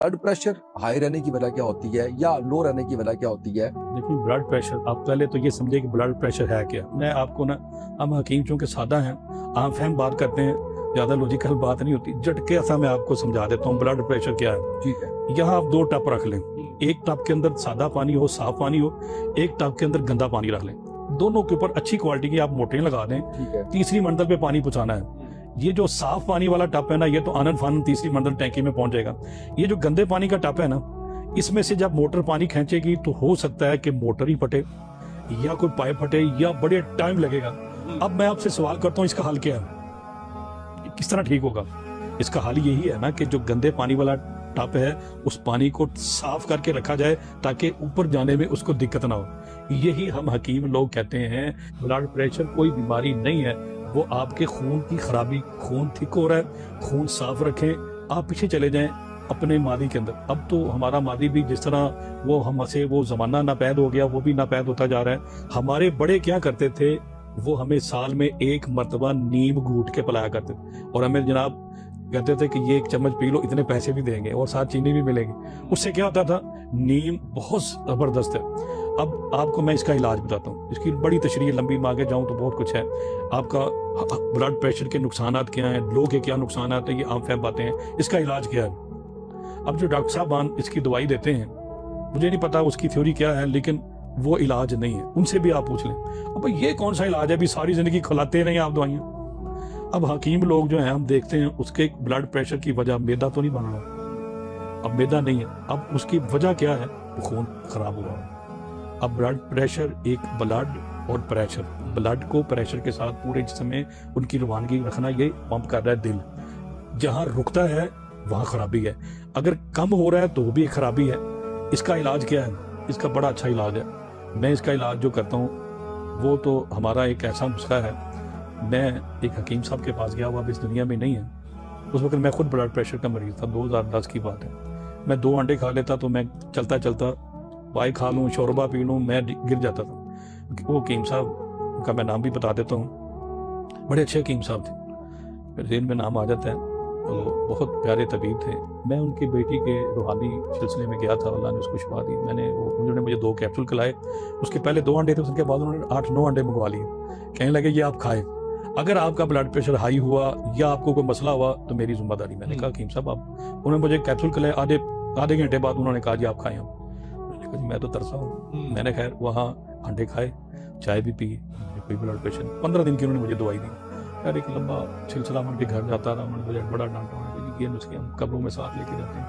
Blood pressure high रहने की वजह क्या होती है या लो रहने की वजह क्या होती है? देखिए ब्लड प्रेशर, आप पहले तो ये समझे कि ब्लड प्रेशर है क्या। मैं आपको ना, हम हकीम चूंकि सादा हैं, आम फहम बात करते हैं, ज़्यादा लॉजिकल बात नहीं होती, झटके ऐसा मैं आपको समझा देता हूँ ब्लड प्रेशर क्या है। ठीक है। यहाँ आप दो टप रख लें, एक टप के अंदर सादा पानी हो, साफ पानी हो, एक टप के अंदर गंदा पानी रख लें। दोनों के ऊपर अच्छी क्वालिटी की आप मोटरें लगा दें। ठीक है। तीसरी मंजिल पे पानी पहुंचाना है। ये जो साफ पानी वाला टप है ना, ये तो आनंद फानन तीसरी मंजिल टैंकी में पहुंच जाएगा। ये जो गंदे पानी का टप है ना, इसमें से जब मोटर पानी खींचेगी तो हो सकता है कि मोटर ही फटे या कोई पाइप फटे या बड़े टाइम लगेगा। अब मैं आपसे सवाल करता हूँ, इसका हल क्या है, किस तरह ठीक होगा? इसका हल यही है ना कि जो गंदे पानी वाला टप है उस पानी को साफ करके रखा जाए ताकि ऊपर जाने में उसको दिक्कत ना हो। यही हम हकीम लोग कहते हैं, ब्लड प्रेशर कोई बीमारी नहीं है, वो आपके खून की खराबी, खून थिक हो रहा है, खून साफ रखें। आप पीछे चले जाएं अपने मादी के अंदर। अब तो हमारा मादी भी जिस तरह वो हमसे वो जमाना नापैद हो गया, वो भी नापैद होता जा रहा है। हमारे बड़े क्या करते थे, वो हमें साल में एक मर्तबा नीम घूट के पिलाया करते थे और हमें जनाब कहते थे कि ये एक चम्मच पी लो, इतने पैसे भी देंगे और साथ चीनी भी मिलेगी। उससे क्या होता था, नीम बहुत जबरदस्त है। अब आपको मैं इसका इलाज बताता हूँ, इसकी बड़ी तशरीह लंबी में आगे जाऊँ तो बहुत कुछ है। आपका ब्लड प्रेशर के नुकसानात क्या हैं, लो के क्या नुकसानात हैं, ये आम फहम बातें हैं। इसका इलाज क्या है? अब जो डॉक्टर साहबान इसकी दवाई देते हैं, मुझे नहीं पता उसकी थ्योरी क्या है, लेकिन वो इलाज नहीं है। उनसे भी आप पूछ लें, अब ये कौन सा इलाज है, भी सारी जिंदगी खिलाते नहीं आप दवाइयाँ। अब हकीम लोग जो हैं, हम देखते हैं उसके ब्लड प्रेशर की वजह मैदा तो नहीं बन रहा, अब मैदा नहीं है, अब उसकी वजह क्या है, वो खून खराब हुआ। अब ब्लड प्रेशर एक ब्लड और प्रेशर, ब्लड को प्रेशर के साथ पूरे जिस्म में उनकी रवानगी रखना, ये पंप कर रहा है दिल। जहाँ रुकता है वहाँ खराबी है, अगर कम हो रहा है तो भी एक खराबी है। इसका इलाज क्या है? इसका बड़ा अच्छा इलाज है। मैं इसका इलाज जो करता हूँ वो तो हमारा एक ऐसा नुस्खा है। मैं एक हकीम साहब के पास गया, वो अब इस दुनिया में नहीं है। उस वक्त मैं खुद ब्लड प्रेशर का मरीज था, 2010 की बात है। मैं 2 अंडे खा लेता तो मैं चलता चलता पाई खा लूँ, शोरबा पी लूँ, मैं गिर जाता था। वो हकीम साहब, उनका मैं नाम भी बता देता हूँ, बड़े अच्छे हकीम साहब थे, फिर जेल में नाम आ जाता है। तो बहुत प्यारे तबीब थे। मैं उनकी बेटी के रूहानी सिलसिले में गया था, अल्लाह ने उसको शिफा दी। उन्होंने मुझे 2 कैप्सूल खिलाए। उसके पहले 2 अंडे थे, उसके बाद उन्होंने 8-9 अंडे मंगवा लिए। कहने लगे ये आप खाएं, अगर आपका ब्लड प्रेशर हाई हुआ या आपको कोई मसला हुआ तो मेरी जिम्मेदारी। मैंने कहा हकीम साहब आप, उन्होंने मुझे कैप्सूल खिलाए। आधे घंटे बाद उन्होंने कहा जी आप खाएं। मैंने कहा जी मैं तो तरसा हूँ। मैंने खैर वहाँ अंडे खाए, चाय भी पी, कोई ब्लड प्रेशर। 15 दिन की उन्होंने मुझे दवाई दी। यार एक लंबा सिलसिला, उनके घर जाता रहा, उन्होंने मुझे बड़ा डांटा, ये नुस्खे हम कब्रों में साथ लेके जाते हैं।